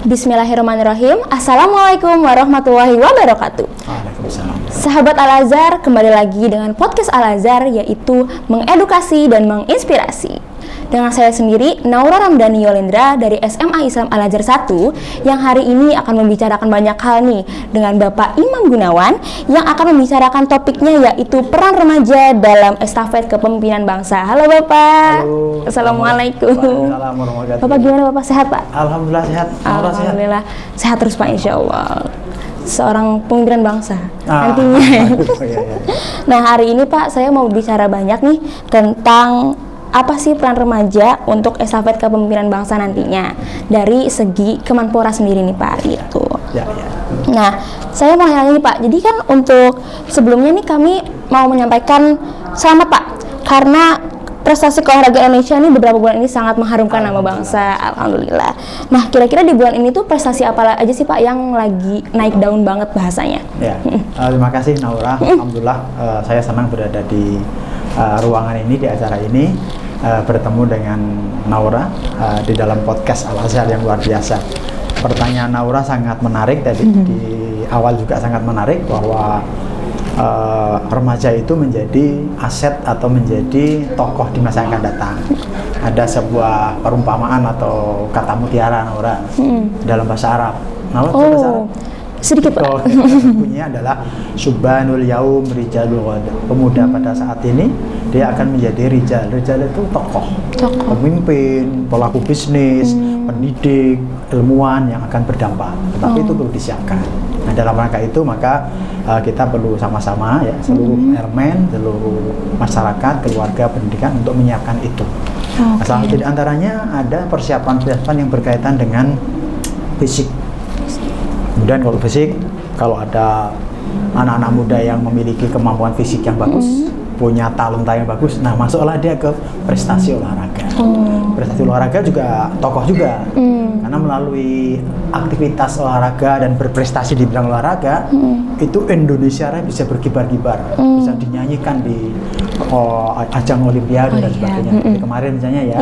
Bismillahirrahmanirrahim. Assalamualaikum warahmatullahi wabarakatuh. Waalaikumsalam. Sahabat Al-Azhar, kembali lagi dengan podcast Al-Azhar, yaitu mengedukasi dan menginspirasi. Dengan saya sendiri, Naura Ramdhani Yolendra dari SMA Islam Al-Azhar 1, yang hari ini akan membicarakan banyak hal nih dengan Bapak Imam Gunawan yang akan membicarakan topiknya, yaitu peran remaja dalam estafet kepemimpinan bangsa. Halo Bapak. Halo. Assalamualaikum. Waalaikumsalam warahmatullahi Bapak gimana Bapak, sehat Pak? Alhamdulillah sehat. Naura sehat. Alhamdulillah sehat terus Pak, insya Allah. Seorang pemimpinan bangsa nantinya. Iya. Nah, hari ini Pak, saya mau bicara banyak nih tentang apa sih peran remaja untuk estafet kepemimpinan bangsa nantinya dari segi Kemenpora sendiri nih Pak, gitu. Ya. Nah, saya mau nanya nih Pak, jadi kan untuk sebelumnya nih kami mau menyampaikan selamat Pak, karena prestasi keolahragaan Indonesia ini beberapa bulan ini sangat mengharumkan nama bangsa, alhamdulillah. Nah, kira-kira di bulan ini tuh prestasi apa aja sih Pak yang lagi naik daun banget bahasanya? Ya. Terima kasih Naura. Alhamdulillah saya senang berada di ruangan ini, di acara ini, bertemu dengan Naura di dalam podcast Al-Azhar yang luar biasa. Pertanyaan Naura sangat menarik tadi, di awal juga sangat menarik bahwa remaja itu menjadi aset atau menjadi tokoh di masa yang akan datang. Ada sebuah perumpamaan atau kata mutiara Naura dalam bahasa Arab. Naura bahasa Arab? Sedikit Pak. Bunyinya adalah Subhanul Yaum Rijalul Ghad. Pemuda pada saat ini dia akan menjadi rijal. Rijal itu tokoh, pemimpin, pelaku bisnis, pendidik, ilmuwan yang akan berdampak. Tetapi itu perlu disiapkan. Nah, dalam rangka itu maka kita perlu sama-sama ya, seluruh elemen, seluruh masyarakat, keluarga, pendidikan untuk menyiapkan itu. Salah satu di antaranya ada persiapan-persiapan yang berkaitan dengan fisik. Kemudian kalau fisik, kalau ada anak-anak muda yang memiliki kemampuan fisik yang bagus, punya talenta yang bagus, nah masuklah dia ke prestasi olahraga. Prestasi olahraga juga tokoh juga, karena melalui aktivitas olahraga dan berprestasi di bidang olahraga, itu Indonesia bisa berkibar-kibar, bisa dinyanyikan di ajang Olimpiade dan sebagainya. Kemarin misalnya ya,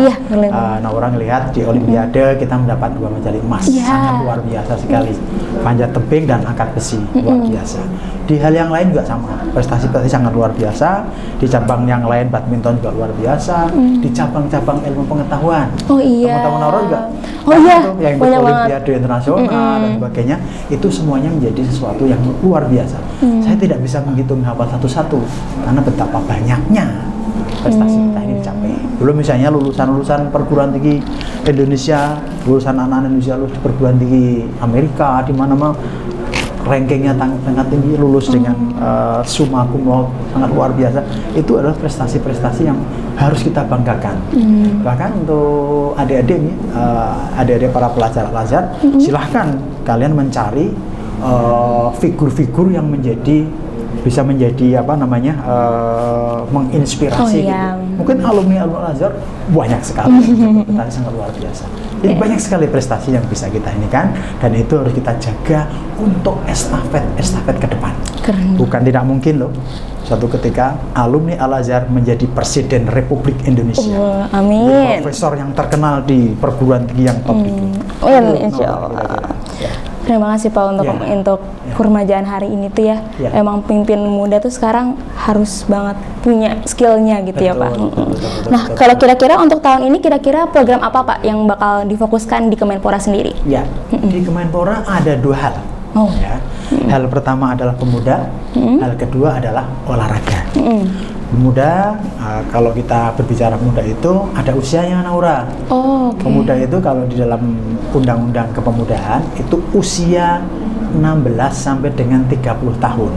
nah orang lihat di Olimpiade kita mendapat 2 medali emas, sangat luar biasa sekali. Panjat tebing dan angkat besi, luar biasa. Di hal yang lain juga sama, prestasi-prestasi sangat luar biasa. Di cabang yang lain, badminton juga luar biasa. Di cabang-cabang ilmu pengetahuan, teman-teman Naura juga yang ikut Olimpiade internasional dan sebagainya, itu semuanya menjadi sesuatu yang luar biasa. Saya tidak bisa menghitung hafal satu-satu karena betapa banyaknya prestasi kita ini dicapai. Belum misalnya lulusan-lulusan perguruan tinggi Indonesia, lulusan anak-anak Indonesia lulus di perguruan tinggi Amerika, di mana-mana rankingnya sangat tinggi, lulus dengan summa cum laude sangat luar biasa. Itu adalah prestasi-prestasi yang harus kita banggakan. Bahkan untuk adik-adik nih, adik-adik para pelajar Al-Azhar, silahkan kalian mencari figur-figur yang bisa menjadi menginspirasi. Gitu. Mungkin alumni Al-Azhar banyak sekali, prestasi sangat luar biasa. Jadi banyak sekali prestasi yang bisa kita ini kan, dan itu harus kita jaga untuk estafet ke depan. Keren. Bukan tidak mungkin loh, suatu ketika alumni Al-Azhar menjadi Presiden Republik Indonesia. Amin. Profesor yang terkenal di perguruan tinggi yang top itu. Insya Allah. Terima kasih Pak untuk keremajaan hari ini tuh ya. Emang pemimpin muda tuh sekarang harus banget punya skillnya gitu. Betul, ya Pak. Betul. Kalau kira-kira untuk tahun ini kira-kira program apa Pak yang bakal difokuskan di Kemenpora sendiri? Ya, di Kemenpora ada 2 hal. Ya. Hal pertama adalah pemuda, hal kedua adalah olahraga. Pemuda, kalau kita berbicara pemuda itu ada usianya Naura. Pemuda itu kalau di dalam undang-undang kepemudaan itu usia 16 sampai dengan 30 tahun.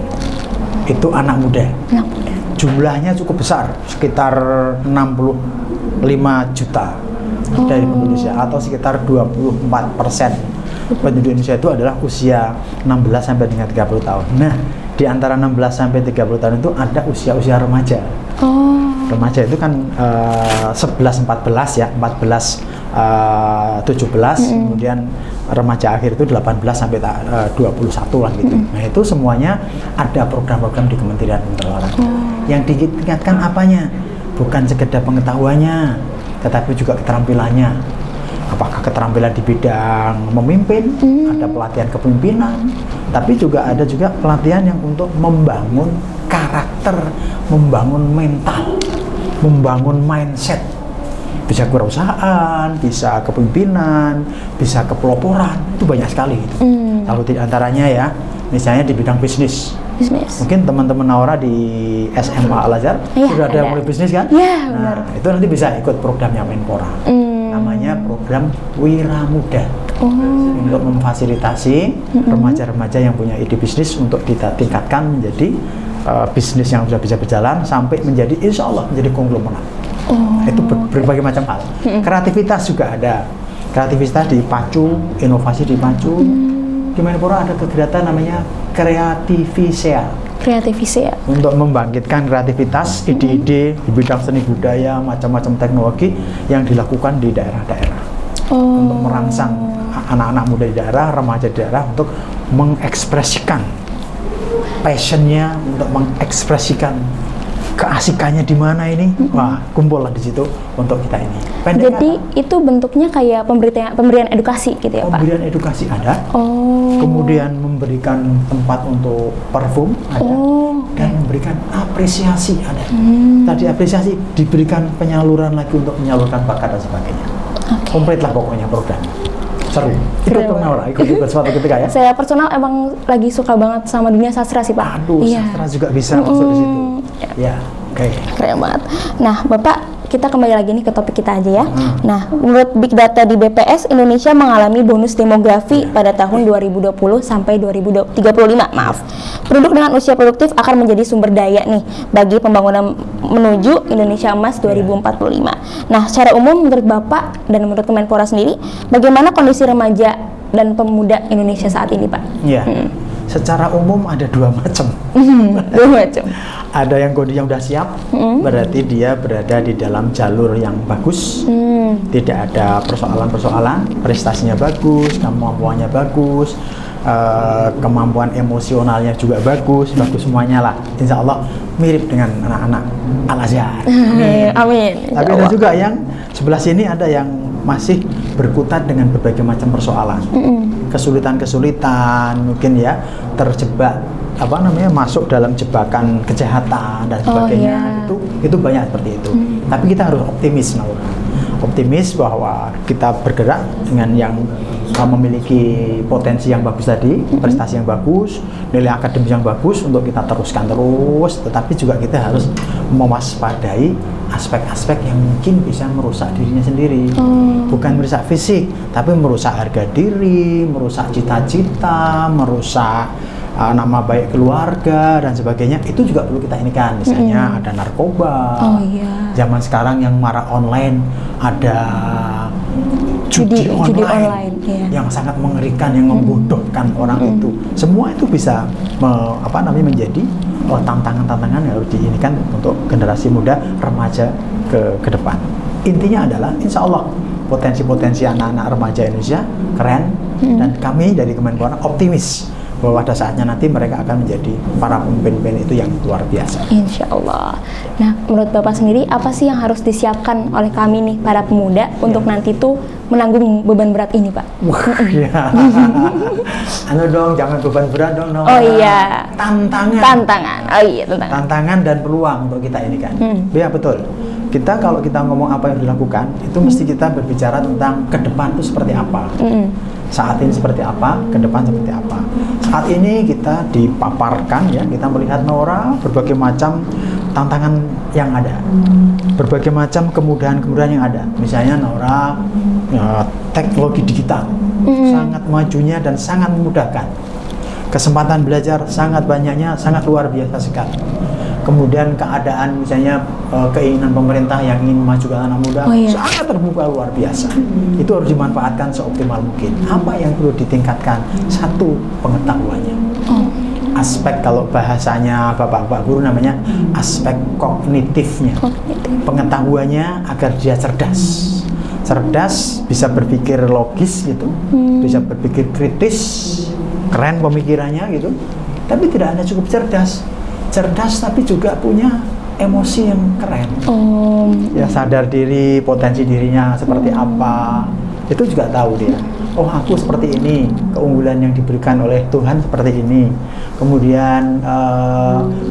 Itu anak muda. Jumlahnya cukup besar, sekitar 65 juta dari Indonesia, atau sekitar 24% penduduk Indonesia itu adalah usia 16 sampai dengan 30 tahun. Nah, di antara 16 sampai 30 tahun itu ada usia-usia remaja. Remaja itu kan 11-14 ya, 14-17, kemudian remaja akhir itu 18 sampai 21 lah gitu. Nah, itu semuanya ada program-program di Kementerian Olahraga. Yang ditingkatkan apanya? Bukan sekedar pengetahuannya, tetapi juga keterampilannya. apakah keterampilan di bidang memimpin, ada pelatihan kepemimpinan, tapi juga ada pelatihan yang untuk membangun karakter, membangun mental, membangun mindset. Bisa kewirausahaan, bisa kepemimpinan, bisa kepeloporan, itu banyak sekali itu. Kalau tidak antaranya ya, misalnya di bidang bisnis. Mungkin teman-teman Naura di SMA Al-Azhar sudah ada yang mulai bisnis kan? Iya, nah, itu nanti bisa ikut programnya Menpora. Namanya program Wira Muda. Untuk memfasilitasi remaja-remaja yang punya ide bisnis untuk kita tingkatkan menjadi bisnis yang sudah bisa berjalan sampai menjadi insya Allah menjadi konglomerat. Itu berbagai macam hal. Kreativitas juga ada. Kreativitas dipacu, inovasi dipacu. Di Menpora ada kegiatan namanya Kreativisea. Kreativisea. Untuk membangkitkan kreativitas, ide-ide di bidang seni budaya, macam-macam teknologi yang dilakukan di daerah-daerah. Untuk merangsang anak-anak muda di daerah, remaja di daerah untuk mengekspresikan passionnya, untuk mengekspresikan keasikannya di mana ini. Wah, kumpullah di situ untuk kita ini. Jadi itu bentuknya kayak pemberian edukasi gitu ya, Pak? Pemberian edukasi ada. Kemudian memberikan tempat untuk parfum ada. Dan memberikan apresiasi ada. Tadi apresiasi diberikan penyaluran lagi untuk menyalurkan bakat dan sebagainya. Komplit lah pokoknya program. Seru. Ikut Naura, ikut suatu ketika ya. Saya personal emang lagi suka banget sama dunia sastra sih, Pak. Aduh, sastra juga bisa masuk di situ. Ya, oke. Keren banget. Nah, Bapak, kita kembali lagi nih ke topik kita aja ya. Nah, menurut Big Data di BPS, Indonesia mengalami bonus demografi pada tahun 2020 sampai 2035, maaf. Penduduk dengan usia produktif akan menjadi sumber daya nih bagi pembangunan menuju Indonesia Emas 2045. Nah, secara umum menurut Bapak dan menurut Kemenpora sendiri, bagaimana kondisi remaja dan pemuda Indonesia saat ini, Pak? Iya. Secara umum ada dua macam. Dua macam. Ada yang kondisi yang sudah siap, berarti dia berada di dalam jalur yang bagus, tidak ada persoalan-persoalan, prestasinya bagus, kemampuannya bagus, kemampuan emosionalnya juga bagus semuanya lah. Insya Allah mirip dengan anak-anak Al-Azhar. Amin. Tapi ada juga yang sebelah sini ada yang masih berkutat dengan berbagai macam persoalan, kesulitan-kesulitan, mungkin ya terjebak masuk dalam jebakan kejahatan dan sebagainya. Itu banyak seperti itu. Tapi kita harus optimis, Naura. Optimis bahwa kita bergerak dengan yang memiliki potensi yang bagus tadi, prestasi yang bagus, nilai akademis yang bagus untuk kita teruskan terus. Tetapi juga kita harus mewaspadai aspek-aspek yang mungkin bisa merusak dirinya sendiri. Bukan merusak fisik, tapi merusak harga diri, merusak cita-cita, merusak nama baik keluarga dan sebagainya. Itu juga perlu kita inikan. Misalnya ada narkoba. Zaman sekarang yang marak online, ada judi online yang sangat mengerikan, yang membodohkan orang itu. Semua itu bisa menjadi tantangan-tantangan yang harus diinikan untuk generasi muda, remaja ke depan. Intinya adalah insya Allah potensi-potensi anak-anak remaja Indonesia keren, dan kami dari Kemenpora optimis bahwa pada saatnya nanti mereka akan menjadi para pemimpin itu yang luar biasa. Insya Allah. Nah, menurut Bapak sendiri, apa sih yang harus disiapkan oleh kami nih, para pemuda, untuk nanti tuh menanggung beban berat ini, Pak? Jangan beban berat dong. Tantangan. Tantangan dan peluang untuk kita ini kan. Ya betul. Kalau kita ngomong apa yang dilakukan, itu mesti kita berbicara tentang ke depan itu seperti apa. Saat ini seperti apa, ke depan seperti apa. Saat ini kita dipaparkan ya, kita melihat Naura berbagai macam tantangan yang ada, berbagai macam kemudahan-kemudahan yang ada. Misalnya Naura teknologi digital sangat majunya dan sangat memudahkan. Kesempatan belajar sangat banyaknya, sangat luar biasa sekali. Kemudian keadaan misalnya keinginan pemerintah yang ingin memajukan anak muda sangat terbuka luar biasa. Itu harus dimanfaatkan seoptimal mungkin. Apa yang perlu ditingkatkan? Satu, pengetahuannya. Aspek, kalau bahasanya bapak-bapak guru namanya aspek kognitifnya. Pengetahuannya agar dia cerdas. Cerdas, bisa berpikir logis gitu, bisa berpikir kritis, keren pemikirannya gitu. Tapi tidak hanya cukup cerdas tapi juga punya emosi yang keren. Ya sadar diri, potensi dirinya seperti apa, itu juga tahu dia. Oh, aku seperti ini, keunggulan yang diberikan oleh Tuhan seperti ini. Kemudian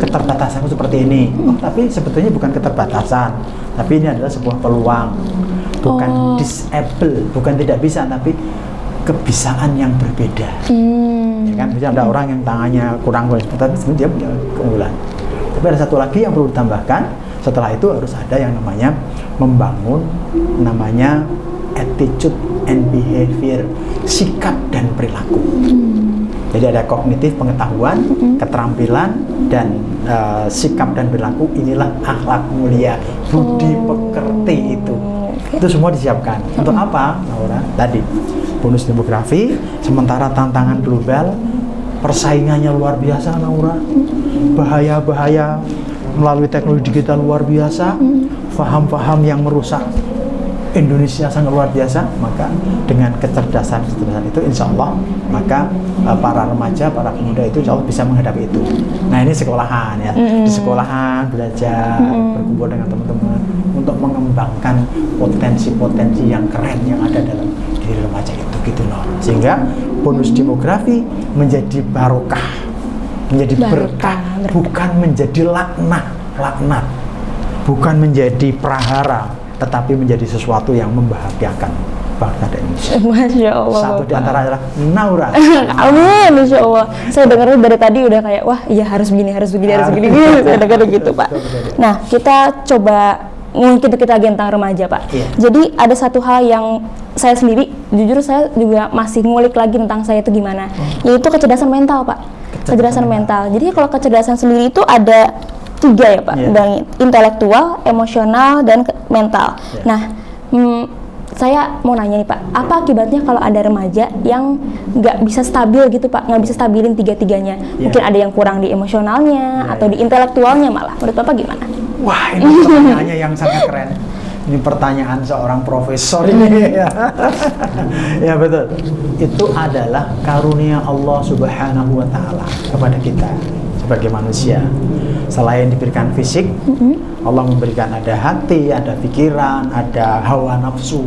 keterbatasanku seperti ini. Oh, tapi sebetulnya bukan keterbatasan, tapi ini adalah sebuah peluang. Bukan disable, bukan tidak bisa, tapi kebisaan yang berbeda. Ya kan, misalnya ada orang yang tangannya kurang, tapi sebenarnya dia punya keunggulan. Tapi ada satu lagi yang perlu ditambahkan. Setelah itu harus ada yang namanya membangun namanya attitude and behavior, sikap dan perilaku. Jadi ada kognitif, pengetahuan, keterampilan, dan sikap dan perilaku. Inilah akhlak mulia, budi pekerti itu. Itu semua disiapkan. Untuk apa, Naura? Tadi bonus demografi, sementara tantangan global, persaingannya luar biasa, Naura. Bahaya-bahaya melalui teknologi digital luar biasa, faham-faham yang merusak Indonesia sangat luar biasa. Maka dengan kecerdasan itu insya Allah, maka para remaja, para pemuda itu insya Allah bisa menghadapi itu. Nah, ini sekolahan ya, di sekolahan belajar, berkumpul dengan teman-teman untuk mengembangkan potensi-potensi yang keren yang ada dalam diri remaja itu, gitu loh. Sehingga bonus demografi menjadi barokah, menjadi berkah, bukan menjadi laknat, bukan menjadi prahara, tetapi menjadi sesuatu yang membahagiakan bangsa dan Indonesia. Masya Allah. Satu di antara adalah Naura. Amin, Masya Allah. Saya dengar dari tadi udah kayak, wah iya harus begini. Saya dengar gitu, Pak. Nah, kita coba ngungkit kita lagi tentang remaja, Pak. Iya. Jadi ada satu hal yang saya sendiri, jujur saya juga masih ngulik lagi tentang saya itu gimana, yaitu kecerdasan mental, Pak. Kecerdasan mental. Jadi kalau kecerdasan sendiri itu ada 3 ya, Pak. Dari intelektual, emosional, dan mental. Nah, saya mau nanya nih, Pak, apa akibatnya kalau ada remaja yang nggak bisa stabil gitu, Pak, nggak bisa stabilin 3-tiganya? Mungkin ada yang kurang di emosionalnya atau di intelektualnya malah. Menurut Bapak gimana? Wah, ini pertanyaannya yang sangat keren. Ini pertanyaan seorang profesor ini. Ya betul. Itu adalah karunia Allah Subhanahu wa Ta'ala kepada kita sebagai manusia. Selain diberikan fisik, Allah memberikan ada hati, ada pikiran, ada hawa nafsu,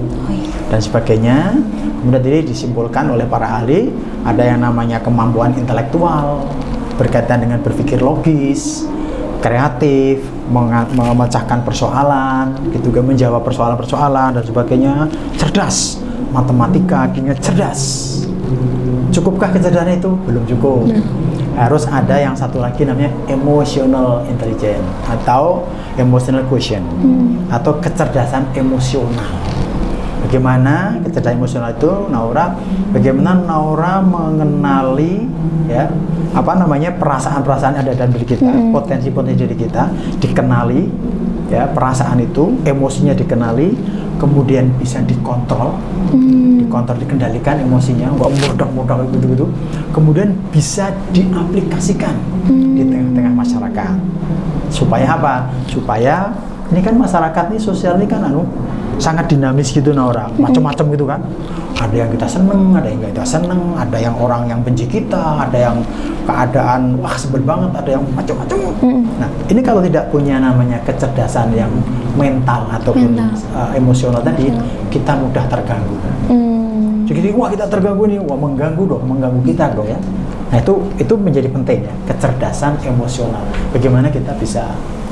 dan sebagainya. Kemudian tadi disimpulkan oleh para ahli, ada yang namanya kemampuan intelektual berkaitan dengan berpikir logis, kreatif, memecahkan persoalan, gitu kan, menjawab persoalan-persoalan dan sebagainya, cerdas, matematika, kimia, cerdas. Cukupkah kecerdasan itu? Belum cukup. Harus ada yang satu lagi namanya emotional intelligence atau emotional quotient atau kecerdasan emosional. Bagaimana kecerdasan emosional itu, Naura? Bagaimana Naura mengenali ya perasaan-perasaan yang ada dalam diri kita, potensi-potensi diri kita dikenali, ya, perasaan itu, emosinya dikenali, kemudian bisa dikontrol, dikendalikan emosinya, nggak meledak-meledak gitu-gitu, kemudian bisa diaplikasikan di tengah-tengah masyarakat. Supaya apa? Supaya ini kan masyarakat nih, sosial ini kan sangat dinamis gitu, Naura, macam-macam gitu kan. Ada yang kita seneng, ada yang kita seneng, ada yang orang yang benci kita, ada yang keadaan wah sebel banget, ada yang macam-macam. Nah, ini kalau tidak punya namanya kecerdasan yang mental ataupun emosional tadi, kita mudah terganggu. Jadi wah kita terganggu nih, wah mengganggu kita dong ya. Nah, itu menjadi penting ya, kecerdasan emosional. Bagaimana kita bisa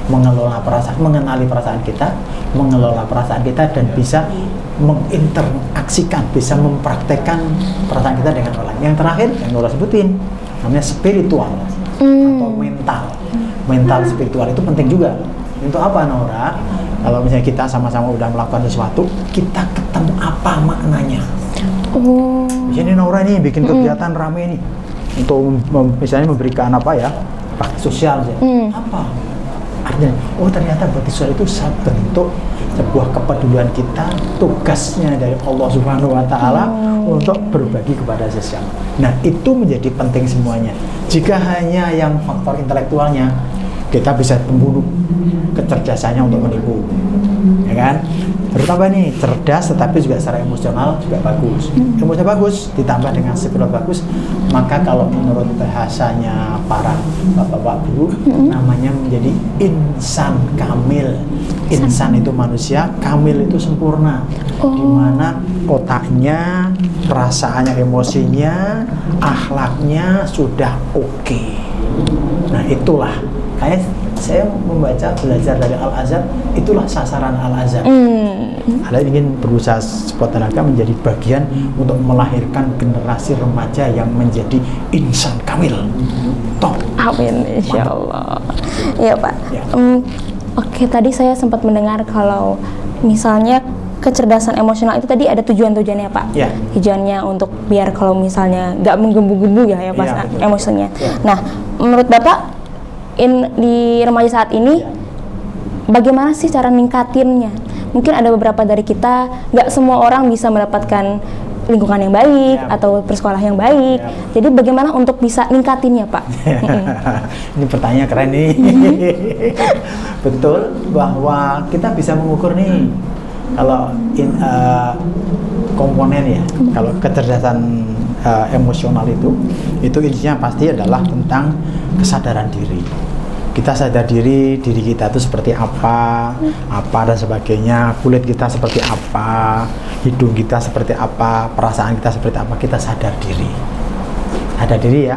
mengelola perasaan, mengenali perasaan kita, mengelola perasaan kita, dan bisa menginteraksikan, bisa mempraktekkan perasaan kita dengan orang. Yang terakhir yang Nora sebutin namanya spiritual atau mental spiritual itu penting juga. Untuk apa, Nora? Kalau misalnya kita sama-sama udah melakukan sesuatu, kita ketemu apa maknanya. Misalnya Nora nih bikin kegiatan rame nih untuk misalnya memberikan apa ya, bakti sosial ya. Apa artinya? Oh, ternyata bakti sosial itu bentuk sebuah kepedulian kita, tugasnya dari Allah Subhanahu wa Ta'ala untuk berbagi kepada sesama. Nah, itu menjadi penting semuanya. Jika hanya yang faktor intelektualnya, kita bisa membunuh kecerdasannya untuk menipu, ya kan? Terutama nih, cerdas tetapi juga secara emosional juga bagus. Emosional bagus ditambah dengan spiritual bagus, maka kalau menurut bahasanya para bapak-bapak guru, namanya menjadi insan kamil. Insan itu manusia, kamil itu sempurna. Di mana otaknya, perasaannya, emosinya, akhlaknya sudah oke. Nah, itulah kayak saya membaca belajar dari Al-Azhar, itulah sasaran Al-Azhar. Anda ingin berusaha sekuat tenaga menjadi bagian untuk melahirkan generasi remaja yang menjadi insan kamil. Toh. Amin, insya Allah. Iya Pak. Ya. Oke, tadi saya sempat mendengar kalau misalnya kecerdasan emosional itu tadi ada tujuannya Pak. Ya. Tujuannya untuk biar kalau misalnya nggak menggebu-gebu ya Pak, Ya, betul. emosinya. Ya. Nah, menurut Bapak di remaja saat ini bagaimana sih cara ningkatinnya? Mungkin ada beberapa dari kita, nggak semua orang bisa mendapatkan lingkungan yang baik Ya. atau bersekolah yang baik. Ya. Jadi bagaimana untuk bisa ningkatinnya Pak? Ini pertanyaan keren nih. Betul bahwa kita bisa mengukur nih kalau komponen ya, kalau kecerdasan emosional itu intinya pasti adalah tentang kesadaran diri. Kita sadar diri kita itu seperti apa dan sebagainya, kulit kita seperti apa, hidung kita seperti apa, perasaan kita seperti apa, kita sadar diri ya.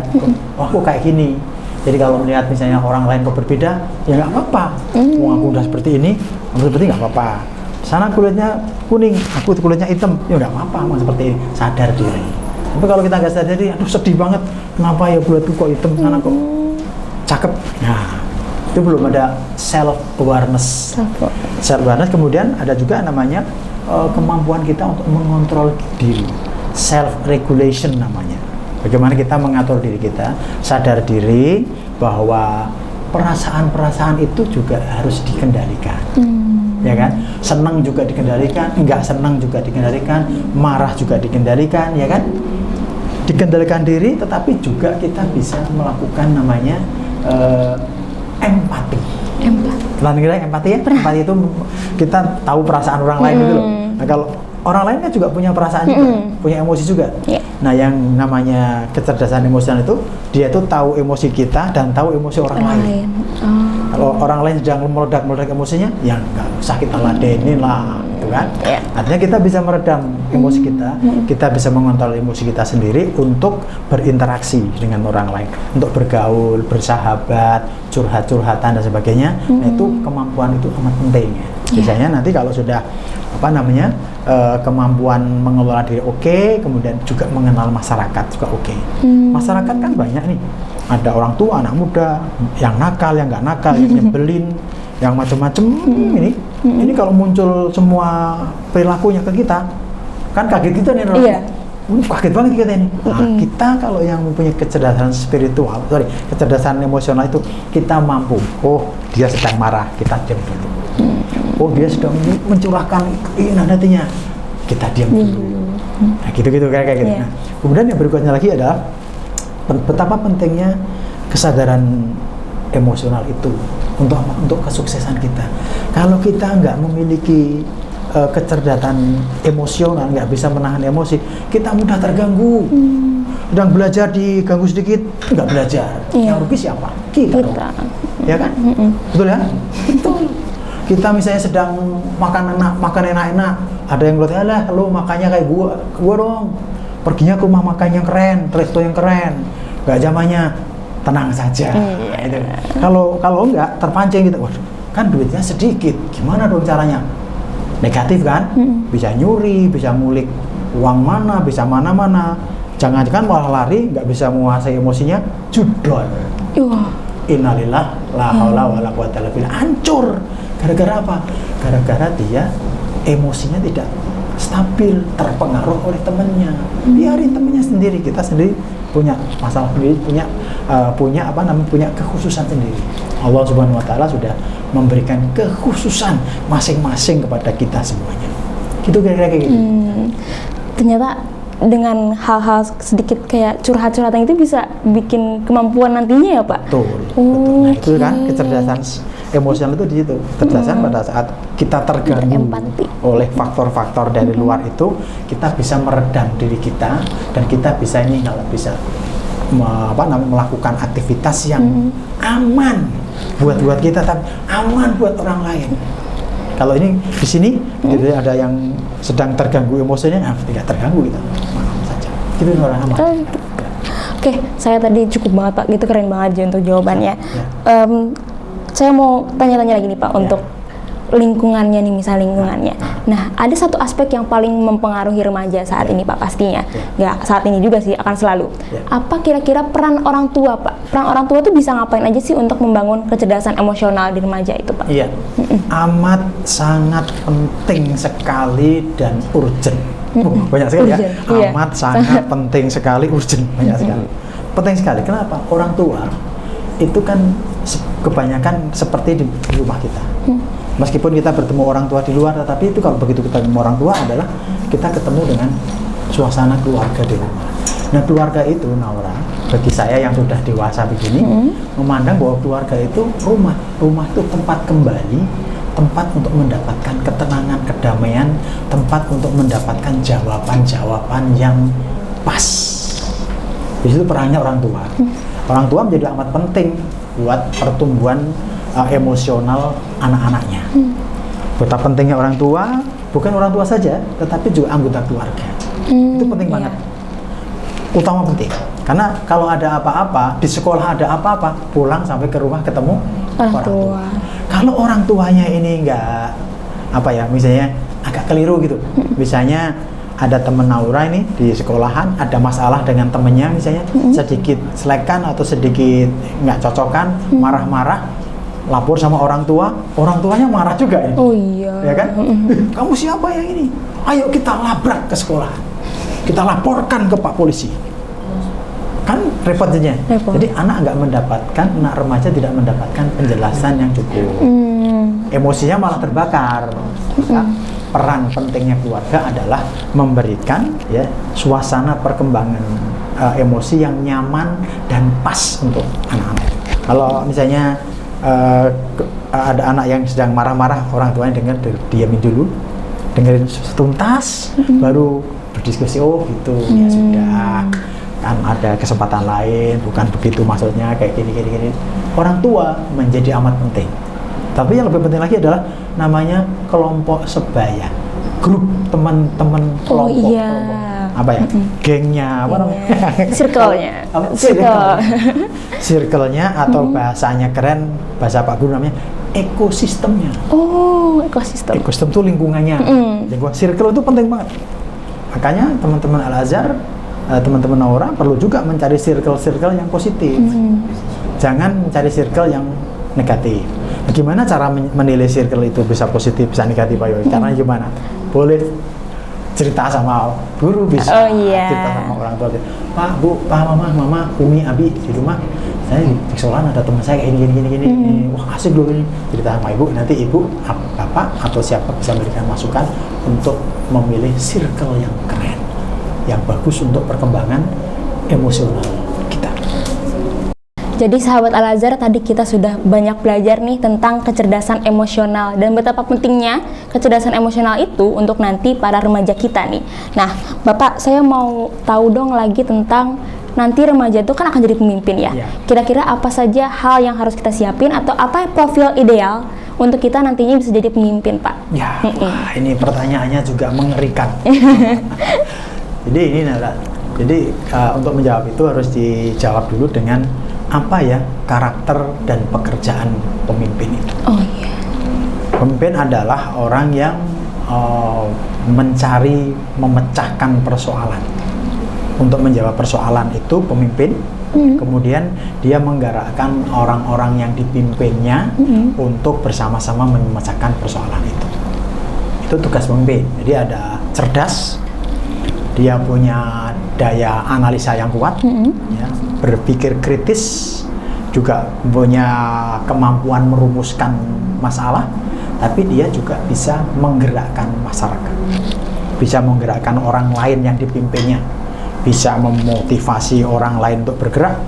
Oh, aku kayak gini. Jadi kalau melihat misalnya orang lain kok berbeda, ya nggak apa-apa. Wong aku udah seperti ini, aku seperti nggak apa-apa. Sana kulitnya kuning, aku kulitnya hitam, ya nggak apa-apa, mau seperti ini. Sadar diri. Tapi kalau kita nggak sadar diri, aduh sedih banget, kenapa ya kulitku kok hitam, sana kok cakep. Nah, itu belum ada self awareness. Kemudian ada juga namanya kemampuan kita untuk mengontrol diri, self regulation namanya. Bagaimana kita mengatur diri kita, sadar diri bahwa perasaan-perasaan itu juga harus dikendalikan. Ya kan? Senang juga dikendalikan, enggak senang juga dikendalikan, marah juga dikendalikan, ya kan? Dikendalikan diri, tetapi juga kita bisa melakukan namanya empati. Pernah dengar empati ya? Empati itu kita tahu perasaan orang lain gitu loh. Nah, kalau orang lain kan juga punya perasaan juga, punya emosi juga. Yeah. Nah, yang namanya kecerdasan emosional itu dia tuh tahu emosi kita dan tahu emosi orang lain. Kalau orang lain sedang meledak emosinya, ya nggak usah kita ladenin lah, gitu kan? Yeah. Artinya kita bisa meredam emosi kita bisa mengontrol emosi kita sendiri untuk berinteraksi dengan orang lain, untuk bergaul, bersahabat, curhat-curhatan dan sebagainya. Nah, itu kemampuan itu amat penting. Biasanya nanti kalau sudah kemampuan mengelola diri oke, kemudian juga mengenal masyarakat juga oke. Masyarakat kan banyak nih, ada orang tua, anak muda, yang nakal, yang nggak nakal, yang nyebelin, yang macam-macam. Ini kalau muncul semua perilakunya ke kita, kan kaget kita nih. Iya. Kaget banget kita ini. Nah, kita kalau yang mempunyai kecerdasan kecerdasan emosional itu kita mampu. Oh, dia sedang marah, kita diam dulu. Oh, dia sedang mencurahkan keinginan hatinya, kita diam dulu. Nah, gitu-gitu kayak gitu. Yeah. Nah, kemudian yang berikutnya lagi adalah betapa pentingnya kesadaran emosional itu untuk kesuksesan kita. Kalau kita nggak memiliki kecerdasan emosional, nggak bisa menahan emosi, kita mudah terganggu. Sedang belajar diganggu sedikit, nggak belajar. Yang rugi siapa? Kita. Ya kan? Betul ya? Betul. Kita misalnya sedang makan enak-enak, ada yang bilang, alah lu makannya kayak gua dong, perginya ke rumah makan yang keren, resto yang keren, nggak zamannya, tenang saja. Gitu. Kalau enggak terpancing gitu, waduh, kan duitnya sedikit, gimana dong caranya? Negatif kan? Bisa nyuri, bisa ngulik uang mana, bisa mana-mana, jangan-jangan malah lari, nggak bisa menguasai emosinya, judol. Innalillah la haula wala quwata illa billah, hancur. Gara-gara apa? Gara-gara dia emosinya tidak stabil, terpengaruh oleh temannya. Biarin temannya sendiri, kita sendiri punya masalah sendiri, punya kekhususan sendiri. Allah Subhanahu wa taala sudah memberikan kekhususan masing-masing kepada kita semuanya. Gitu kira-kira kayak gitu. Ternyata dengan hal-hal sedikit kayak curhat-curhatan itu bisa bikin kemampuan nantinya ya Pak? Betul. Nah, itu kan kecerdasan emosional itu di situ. Kecerdasan pada saat kita terganggu oleh faktor-faktor dari luar itu, kita bisa meredam diri kita dan kita bisa melakukan aktivitas yang aman buat kita, tapi aman buat orang lain. Kalau ini di sini jadi ada yang sedang terganggu emosinya, tidak terganggu gitu, maaf saja. Gitu orang aman. Oke, saya tadi cukup banget Pak, gitu keren banget aja untuk jawabannya. Saya mau tanya-tanya lagi nih Pak untuk lingkungannya nih, misal lingkungannya. Nah, ada satu aspek yang paling mempengaruhi remaja saat ini Pak pastinya. Nggak saat ini juga sih, akan selalu. Apa kira-kira peran orang tua Pak? Peran orang tua tuh bisa ngapain aja sih untuk membangun kecerdasan emosional di remaja itu Pak? Iya, amat sangat penting sekali dan urgent. Banyak sekali ya. Amat sangat penting sekali, urgent, banyak sekali. Penting sekali. Kenapa? Orang tua itu kan kebanyakan seperti di rumah kita. Meskipun kita bertemu orang tua di luar, tetapi itu kalau begitu kita ketemu orang tua adalah kita ketemu dengan suasana keluarga di rumah. Nah, keluarga itu, Naura, bagi saya yang sudah dewasa begini, memandang bahwa keluarga itu rumah. Rumah itu tempat kembali, tempat untuk mendapatkan ketenangan, kedamaian, tempat untuk mendapatkan jawaban-jawaban yang pas. Di situ perannya orang tua. Orang tua menjadi amat penting buat pertumbuhan emosional anak-anaknya. Betapa pentingnya orang tua, bukan orang tua saja, tetapi juga anggota keluarga. Itu penting banget. Utama penting. Karena kalau ada apa-apa, di sekolah ada apa-apa, pulang sampai ke rumah ketemu orang tua. Kalau orang tuanya ini enggak misalnya agak keliru gitu. Misalnya ada temen Naura ini di sekolahan, ada masalah dengan temennya misalnya, sedikit selekan atau sedikit nggak cocokan, marah-marah, lapor sama orang tuanya marah juga ya. Oh iya. Ya kan? Kamu siapa yang ini? Ayo kita labrak ke sekolah. Kita laporkan ke Pak Polisi. Kan repot jadinya. Jadi anak remaja tidak mendapatkan penjelasan yang cukup. Emosinya malah terbakar. Maka peran pentingnya keluarga adalah memberikan suasana perkembangan emosi yang nyaman dan pas untuk anak-anak. Kalau misalnya ada anak yang sedang marah-marah, orang tuanya diamin dulu, dengerin tuntas, baru berdiskusi. Oh gitu, ya sudah, kan ada kesempatan lain, bukan begitu maksudnya, kayak gini. Orang tua menjadi amat penting. Tapi yang lebih penting lagi adalah namanya kelompok sebaya, grup teman-teman kelompok. Gengnya, circle-nya atau bahasanya keren, bahasa Pak Guru namanya ekosistemnya. Oh, ekosistem. Ekosistem itu lingkungannya. Lingkungan circle itu penting banget. Makanya teman-teman Al-Azhar, teman-teman Naura perlu juga mencari circle-circle yang positif. Jangan mencari circle yang negatif. Bagaimana cara menilai circle itu bisa positif, bisa negatif, Pak Yoyo? Caranya gimana? Boleh cerita sama guru, bisa cerita sama orang tua. Pak, Bu, Pak, Mama, Umi, Abi di rumah. Saya di sekolahan ada teman saya kayak gini. Wah, asik dulu ini. Cerita sama ibu, nanti ibu, bapak atau siapa bisa memberikan masukan untuk memilih circle yang keren, yang bagus untuk perkembangan emosional kita. Jadi sahabat Al-Azhar, tadi kita sudah banyak belajar nih tentang kecerdasan emosional dan betapa pentingnya kecerdasan emosional itu untuk nanti para remaja kita nih. Nah, Bapak, saya mau tahu dong lagi tentang nanti remaja itu kan akan jadi pemimpin ya. Kira-kira apa saja hal yang harus kita siapin atau apa profil ideal untuk kita nantinya bisa jadi pemimpin, Pak? Ya, wah, ini pertanyaannya juga mengerikan. Jadi ini Nara. Jadi untuk menjawab itu harus dijawab dulu dengan apa ya karakter dan pekerjaan pemimpin itu. Oh iya. Pemimpin adalah orang yang mencari, memecahkan persoalan. Untuk menjawab persoalan itu pemimpin, kemudian dia menggerakkan orang-orang yang dipimpinnya untuk bersama-sama memecahkan persoalan itu. Itu tugas pemimpin. Jadi ada cerdas, dia punya daya analisa yang kuat, ya, berpikir kritis, juga punya kemampuan merumuskan masalah, tapi dia juga bisa menggerakkan masyarakat, bisa menggerakkan orang lain yang dipimpinnya, bisa memotivasi orang lain untuk bergerak,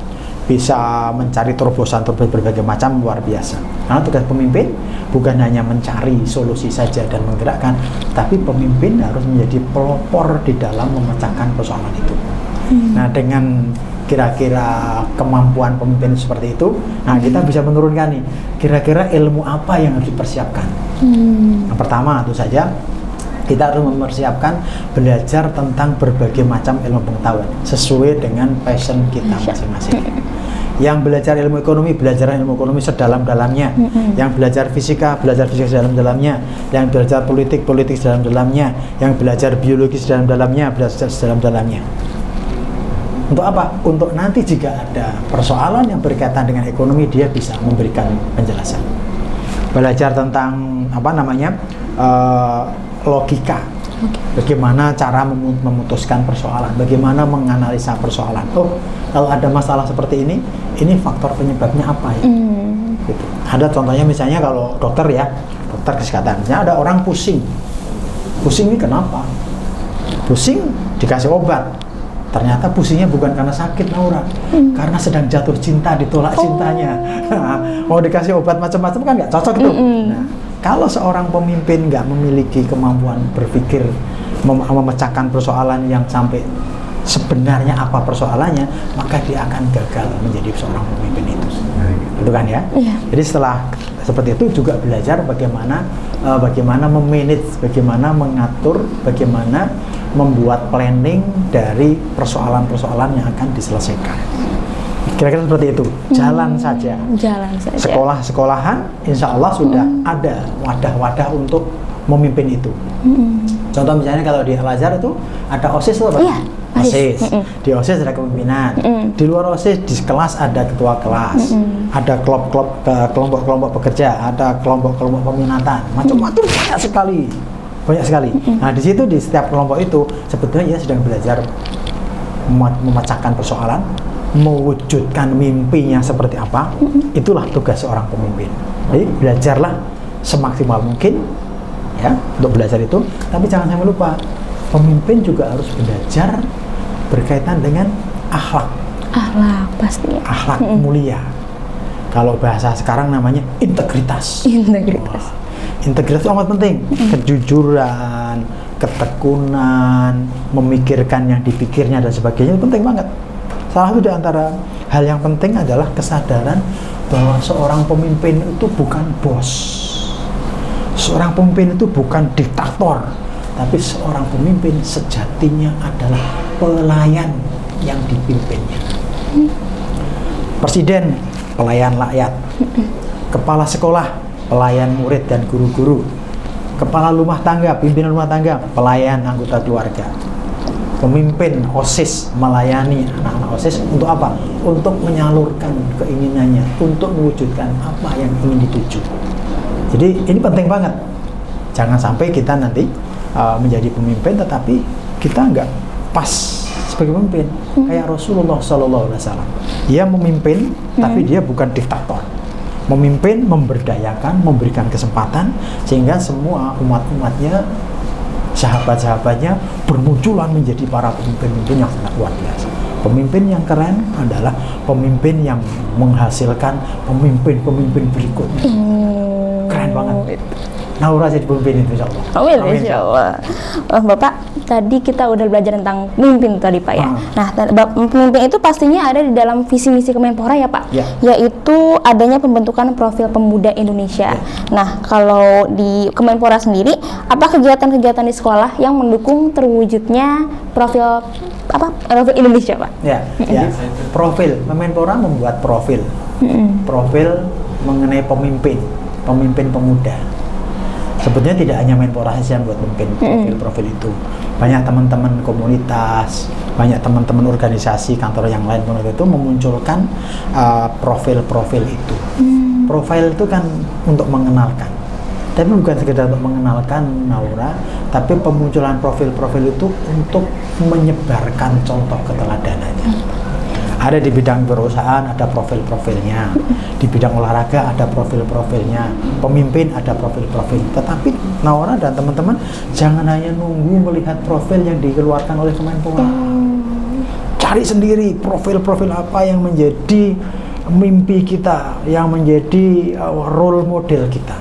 bisa mencari terobosan berbagai macam, luar biasa. Karena tugas pemimpin bukan hanya mencari solusi saja dan menggerakkan, tapi pemimpin harus menjadi pelopor di dalam memecahkan persoalan itu. Nah, dengan kira-kira kemampuan pemimpin seperti itu. Nah, kita bisa menurunkan nih, kira-kira ilmu apa yang harus dipersiapkan. Yang pertama tentu saja kita harus mempersiapkan belajar tentang berbagai macam ilmu pengetahuan sesuai dengan passion kita masing-masing. Yang belajar ilmu ekonomi, belajar ilmu ekonomi sedalam-dalamnya. Yang belajar fisika sedalam-dalamnya. Yang belajar politik sedalam-dalamnya. Yang belajar biologi sedalam-dalamnya, belajar sedalam-dalamnya. Untuk apa? Untuk nanti jika ada persoalan yang berkaitan dengan ekonomi, dia bisa memberikan penjelasan. Belajar tentang logika. Bagaimana cara memutuskan persoalan, bagaimana menganalisa persoalan. Oh, kalau ada masalah seperti ini faktor penyebabnya apa ya? Gitu. Ada contohnya misalnya kalau dokter kesehatan, misalnya ada orang pusing ini kenapa? Pusing dikasih obat, ternyata pusingnya bukan karena sakit, Naura, karena sedang jatuh cinta, ditolak cintanya. Mau dikasih obat macam-macam kan nggak cocok itu. Nah, kalau seorang pemimpin nggak memiliki kemampuan berpikir, memecahkan persoalan yang sampai sebenarnya apa persoalannya, maka dia akan gagal menjadi seorang pemimpin itu. Itu kan ya? Jadi setelah seperti itu juga belajar bagaimana memanage, bagaimana mengatur, bagaimana membuat planning dari persoalan-persoalan yang akan diselesaikan. Kira-kira seperti itu. Jalan saja. Sekolah-sekolahan insya Allah sudah ada wadah-wadah untuk memimpin itu. Contoh misalnya kalau di Al-Azhar itu ada OSIS loh, OSIS. Di OSIS ada kepemimpinan. Di luar OSIS di kelas ada ketua kelas. Ada kelompok-kelompok pekerja, ada kelompok-kelompok peminatan. Macam-macam banyak sekali. Nah, di situ di setiap kelompok itu sebetulnya ia sedang belajar memecahkan persoalan, mewujudkan mimpinya seperti apa. Itulah tugas seorang pemimpin. Jadi belajarlah semaksimal mungkin ya untuk belajar itu, tapi jangan sampai lupa pemimpin juga harus belajar berkaitan dengan akhlak pastinya, akhlak mulia. Kalau bahasa sekarang namanya integritas. Integritas itu amat penting. Kejujuran, ketekunan, memikirkan yang dipikirnya dan sebagainya itu penting banget. Salah satu di antara hal yang penting adalah kesadaran bahwa seorang pemimpin itu bukan bos. Seorang pemimpin itu bukan diktator, tapi seorang pemimpin sejatinya adalah pelayan yang dipimpinnya. Presiden, pelayan rakyat. Kepala sekolah, pelayan murid dan guru-guru. Kepala rumah tangga, pimpinan rumah tangga, pelayan anggota keluarga. Pemimpin OSIS melayani anak-anak OSIS untuk apa? Untuk menyalurkan keinginannya, untuk mewujudkan apa yang ingin dituju. Jadi ini penting banget. Jangan sampai kita nanti menjadi pemimpin tetapi kita nggak pas sebagai pemimpin. Kayak Rasulullah SAW. Dia memimpin tapi dia bukan diktator. Memimpin, memberdayakan, memberikan kesempatan sehingga semua umat-umatnya, sahabat-sahabatnya bermunculan menjadi para pemimpin-pemimpin yang sangat luar biasa. Pemimpin yang keren adalah pemimpin yang menghasilkan pemimpin-pemimpin berikutnya. Keren banget. Naura jadi pemimpin itu insya Allah. Amin insya Allah. Bapak, tadi kita udah belajar tentang pemimpin tadi Pak ya. Nah, pemimpin itu pastinya ada di dalam visi misi Kemenpora ya Pak. Yaitu adanya pembentukan profil pemuda Indonesia. Nah, kalau di Kemenpora sendiri, apa kegiatan-kegiatan di sekolah yang mendukung terwujudnya profil Indonesia Pak? Ya. Profil Kemenpora membuat profil mengenai pemimpin pemuda. Sebetulnya tidak hanya Menpora saja yang buat memimpin profil itu. Banyak teman-teman komunitas, banyak teman-teman organisasi, kantor yang lain pun itu memunculkan profil-profil itu. Profil itu kan untuk mengenalkan. Tapi bukan sekedar untuk mengenalkan Naura, tapi pemunculan profil-profil itu untuk menyebarkan contoh keteladanannya. Ada di bidang perusahaan ada profil-profilnya, di bidang olahraga ada profil-profilnya, pemimpin ada profil-profil. Tetapi Naura dan teman-teman jangan hanya nunggu melihat profil yang dikeluarkan oleh Kemenpora. Cari sendiri profil-profil apa yang menjadi mimpi kita, yang menjadi role model kita.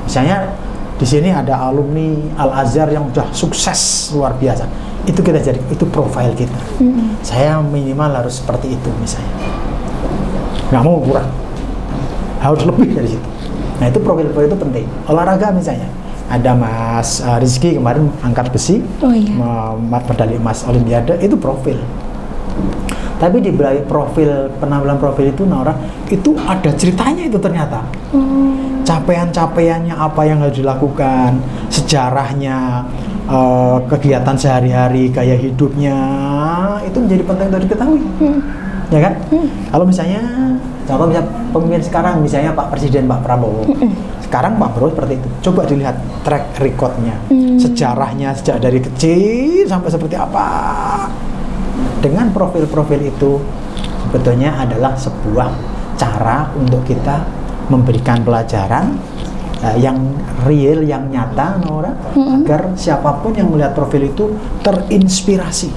Misalnya di sini ada alumni Al-Azhar yang sudah sukses luar biasa. Itu kita jadi, itu profil kita. Saya minimal harus seperti itu misalnya. Nggak mau kurang, harus lebih dari situ. Nah itu profil itu penting. Olahraga misalnya, ada Mas Rizky kemarin angkat besi, medali emas Olimpiade, itu profil. Tapi di balik profil, penampilan profil itu Naura, itu ada ceritanya itu ternyata. Capaian-capaiannya apa yang harus dilakukan, sejarahnya, kegiatan sehari-hari, gaya hidupnya, itu menjadi penting untuk diketahui. Ya kan? Kalau misalnya, contoh misalnya pemimpin sekarang, misalnya Pak Presiden Pak Prabowo, sekarang Pak Prabowo seperti itu. Coba dilihat track recordnya, sejarahnya sejak dari kecil sampai seperti apa. Dengan profil-profil itu sebetulnya adalah sebuah cara untuk kita memberikan pelajaran yang real, yang nyata, Nora, agar siapapun yang melihat profil itu terinspirasi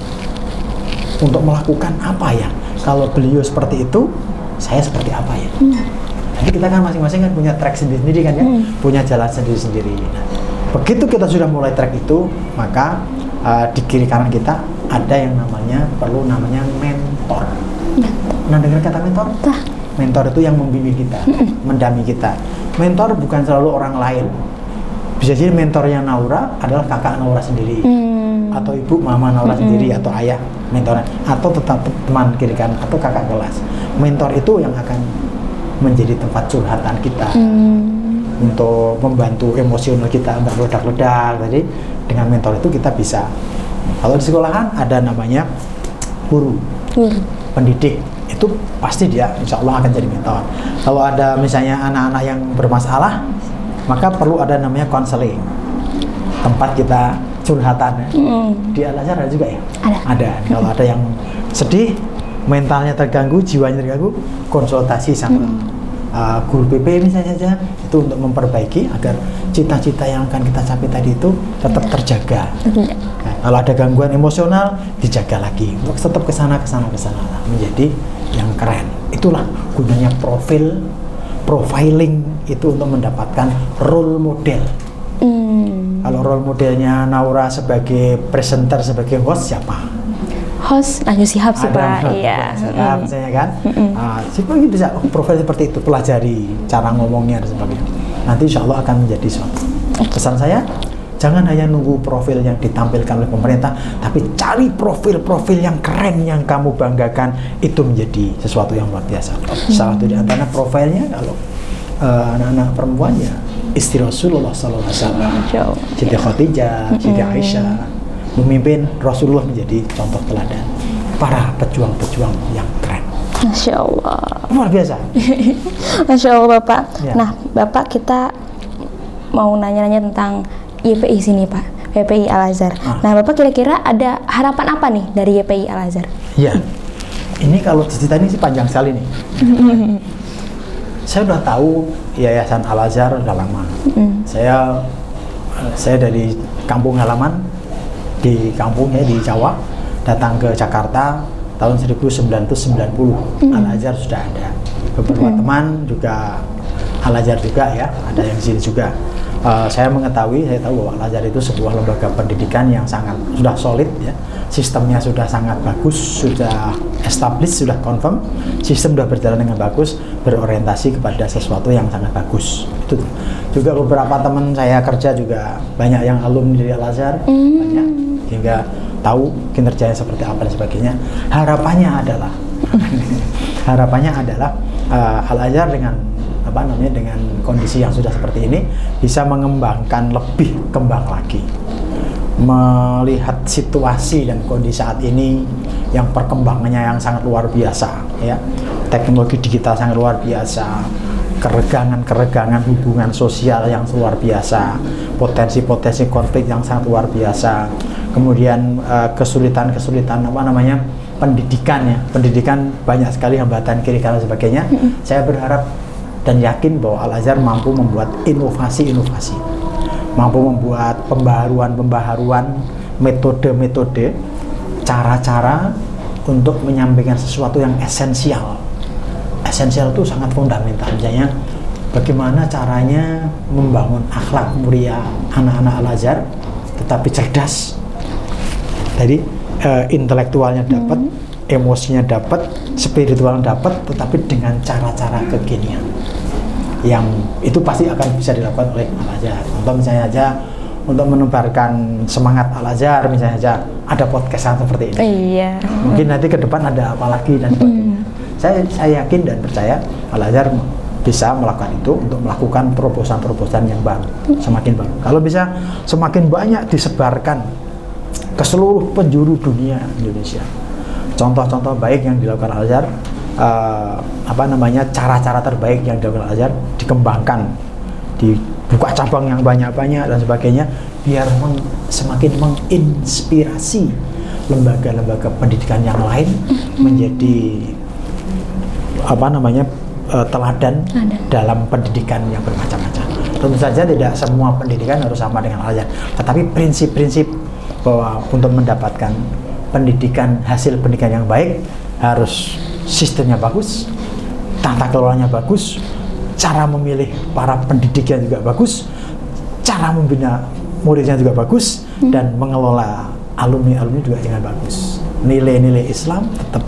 untuk melakukan apa ya. Kalau beliau seperti itu, saya seperti apa ya. Jadi kita kan masing-masing kan punya track sendiri-sendiri kan ya, punya jalan sendiri-sendiri. Nah, begitu kita sudah mulai track itu, maka di kiri kanan kita ada yang perlu namanya mentor. Nah, dengar kata mentor? Mentor itu yang membimbing kita, mendampingi kita. Mentor bukan selalu orang lain. Bisa jadi mentornya Naura adalah kakak Naura sendiri, atau ibu mama Naura sendiri, atau ayah mentornya, atau tetap teman kiri kanan, atau kakak kelas. Mentor itu yang akan menjadi tempat curhatan kita, untuk membantu emosional kita berledak-ledak. Jadi dengan mentor itu kita bisa. Kalau di sekolahan ada namanya guru, pendidik, itu pasti dia insya Allah akan jadi mentor. Kalau ada misalnya anak-anak yang bermasalah, maka perlu ada namanya konseling, tempat kita curhatan. Di Al-Azhar ada juga ya? Ada. Kalau ada yang sedih, mentalnya terganggu, jiwanya terganggu, konsultasi sama guru PP misalnya saja, itu untuk memperbaiki agar cita-cita yang akan kita capai tadi itu tetap terjaga. Nah, kalau ada gangguan emosional, dijaga lagi untuk tetap kesana menjadi yang keren. Itulah gunanya profiling itu untuk mendapatkan role model. Kalau role modelnya Naura sebagai presenter, sebagai host, siapa? Host Najwa Shihab sih Pak. Iya. Misalnya kan. Siapa bisa profil seperti itu, pelajari cara ngomongnya dan sebagainya. Nanti insya Allah akan menjadi suatu. Pesan saya, jangan hanya nunggu profil yang ditampilkan oleh pemerintah, tapi cari profil-profil yang keren yang kamu banggakan, itu menjadi sesuatu yang luar biasa. Salah satu di antara profilnya kalau anak-anak perempuan ya istri Rasulullah SAW, Siti Khadijah, Siti Aisyah, memimpin Rasulullah menjadi contoh teladan para pejuang-pejuang yang keren. Masya Allah. Luar biasa. Masya Allah Bapak. Ya. Nah Bapak, kita mau nanya-nanya tentang YPI sini Pak, YPI Al-Azhar. Nah Bapak kira-kira ada harapan apa nih dari YPI Al-Azhar? Iya. Ini kalau cerita ini sih panjang sekali nih. Saya udah tahu Yayasan Al-Azhar udah lama. Saya dari kampung halaman di kampungnya di Jawa, datang ke Jakarta tahun 1990. Al-Azhar sudah ada. Beberapa teman juga Al-Azhar juga ya, ada yang di sini juga. Saya tahu bahwa Al-Azhar itu sebuah lembaga pendidikan yang sudah solid ya. Sistemnya sudah sangat bagus, sudah established, sudah confirm, sistem sudah berjalan dengan bagus, berorientasi kepada sesuatu yang sangat bagus. Itu juga beberapa teman saya kerja juga banyak yang alumni dari Al-Azhar, banyak, hingga tahu kinerjanya seperti apa dan sebagainya. Harapannya adalah Al-Azhar dengan dengan kondisi yang sudah seperti ini bisa mengembangkan lebih kembang lagi, melihat situasi dan kondisi saat ini yang perkembangannya yang sangat luar biasa ya, teknologi digital sangat luar biasa, keregangan hubungan sosial yang luar biasa, potensi konflik yang sangat luar biasa, kemudian kesulitan pendidikan banyak sekali hambatan kiri kanan sebagainya. Saya berharap dan yakin bahwa Al-Azhar mampu membuat inovasi-inovasi, mampu membuat pembaharuan, metode-metode, cara-cara untuk menyampaikan sesuatu yang esensial. Esensial itu sangat fundamental. Misalnya, bagaimana caranya membangun akhlak mulia anak-anak Al-Azhar, tetapi cerdas, Jadi intelektualnya dapat, emosinya dapat, spiritualnya dapat, tetapi dengan cara-cara kekinian yang itu pasti akan bisa dilakukan oleh Al-Azhar. Contoh misalnya aja untuk menebarkan semangat Al-Azhar, misalnya aja ada podcast seperti ini. Iya. Mungkin nanti ke depan ada apa lagi dan sebagainya. Saya yakin dan percaya Al-Azhar bisa melakukan itu untuk melakukan terobosan-terobosan yang baru, semakin baru. Kalau bisa semakin banyak disebarkan ke seluruh penjuru dunia Indonesia. Contoh-contoh baik yang dilakukan Al-Azhar, cara-cara terbaik yang dilakukan Al-Azhar dikembangkan, dibuka cabang yang banyak-banyak dan sebagainya, biar semakin menginspirasi lembaga-lembaga pendidikan yang lain menjadi teladan dalam pendidikan yang bermacam-macam. Tentu saja tidak semua pendidikan harus sama dengan Al-Azhar, tetapi prinsip-prinsip bahwa untuk mendapatkan pendidikan, hasil pendidikan yang baik harus sistemnya bagus, tata kelolanya bagus, cara memilih para pendidiknya juga bagus, cara membina muridnya juga bagus, dan mengelola alumni-alumni juga dengan bagus. Nilai-nilai Islam tetap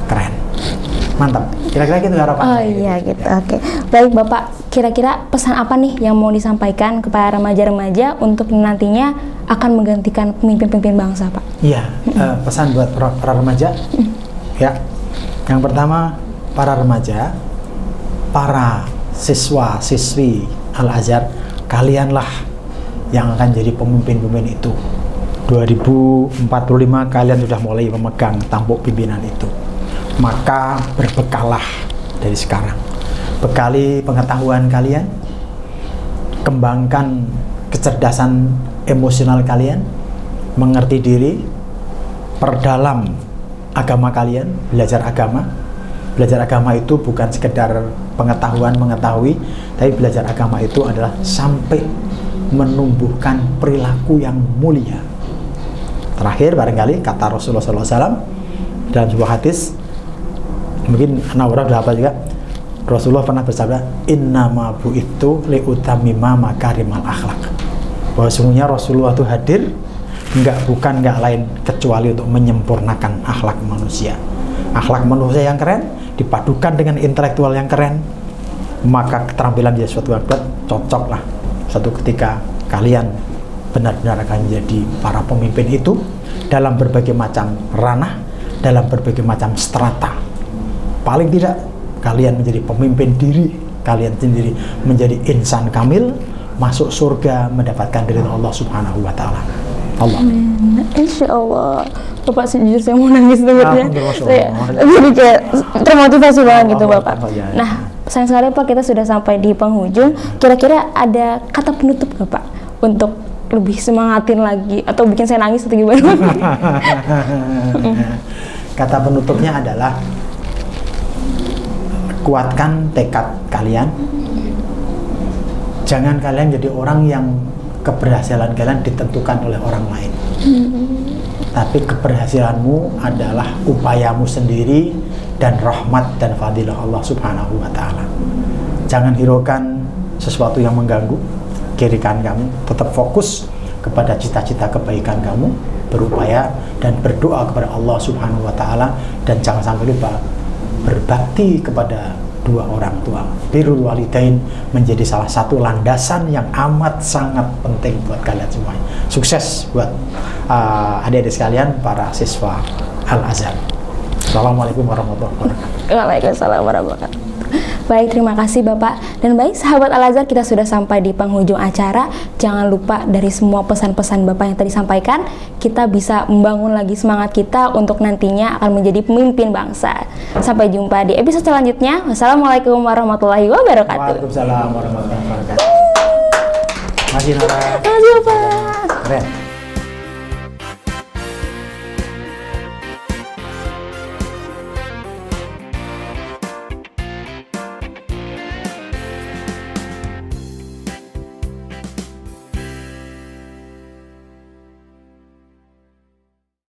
keren. Mantap. Kira-kira gitu harapan. Oh iya gitu. Oke. Baik Bapak, kira-kira pesan apa nih yang mau disampaikan kepada remaja-remaja untuk nantinya akan menggantikan pemimpin-pemimpin bangsa, Pak? Iya, pesan buat para remaja. Ya. Yang pertama, para remaja, para siswa-siswi Al-Azhar, kalianlah yang akan jadi pemimpin-pemimpin itu. 2045 kalian sudah mulai memegang tampuk pimpinan itu. Maka berbekalah dari sekarang. Bekali pengetahuan kalian, kembangkan kecerdasan emosional kalian, mengerti diri, perdalam agama kalian, belajar agama. Belajar agama itu bukan sekedar mengetahui, tapi belajar agama itu adalah sampai menumbuhkan perilaku yang mulia. Terakhir barangkali kata Rasulullah SAW dalam sebuah hadis, mungkin anak orang udah hafal juga, Rasulullah pernah bersabda, innama bu'ithu liutamima makarimal akhlak. Bahwa sungguhnya Rasulullah itu hadir bukan lain kecuali untuk menyempurnakan akhlak manusia. Akhlak manusia yang keren dipadukan dengan intelektual yang keren, maka keterampilan dia suatu waktu cocoklah suatu ketika kalian benar-benar akan menjadi para pemimpin itu dalam berbagai macam ranah, dalam berbagai macam strata. Paling tidak kalian menjadi pemimpin diri kalian sendiri, menjadi insan kamil, masuk surga mendapatkan dari Allah Subhanahu wa taala. Allah. Insya Allah. Bapak sejujur saya mau nangis dengarnya. Saya jadi kayak termotivasi banget gitu Bapak. Nah, sayang sekali Pak, kita sudah sampai di penghujung. Kira-kira ada kata penutup nggak Pak untuk lebih semangatin lagi atau bikin saya nangis atau gimana? Kata penutupnya adalah kuatkan tekad kalian. Jangan kalian jadi orang yang keberhasilan kalian ditentukan oleh orang lain. Tapi keberhasilanmu adalah upayamu sendiri dan rahmat dan fadilah Allah Subhanahu wa taala. Jangan hiraukan sesuatu yang mengganggu kiri kanan kamu, tetap fokus kepada cita-cita kebaikan kamu, berupaya dan berdoa kepada Allah Subhanahu wa taala, dan jangan sampai lupa berbakti kepada dua orang tua. Birrul walidain menjadi salah satu landasan yang amat sangat penting buat kalian semua. Sukses buat adik-adik sekalian, para siswa Al-Azhar. Assalamualaikum warahmatullahi wabarakatuh. Waalaikumsalam warahmatullahi wabarakatuh. Baik, terima kasih Bapak. Dan baik sahabat Al-Azhar, kita sudah sampai di penghujung acara. Jangan lupa dari semua pesan-pesan Bapak yang tadi sampaikan, kita bisa membangun lagi semangat kita untuk nantinya akan menjadi pemimpin bangsa. Sampai jumpa di episode selanjutnya. Wassalamualaikum warahmatullahi wabarakatuh. Waalaikumsalam warahmatullahi wabarakatuh. Masih Nora. Terima kasih Bapak. Keren.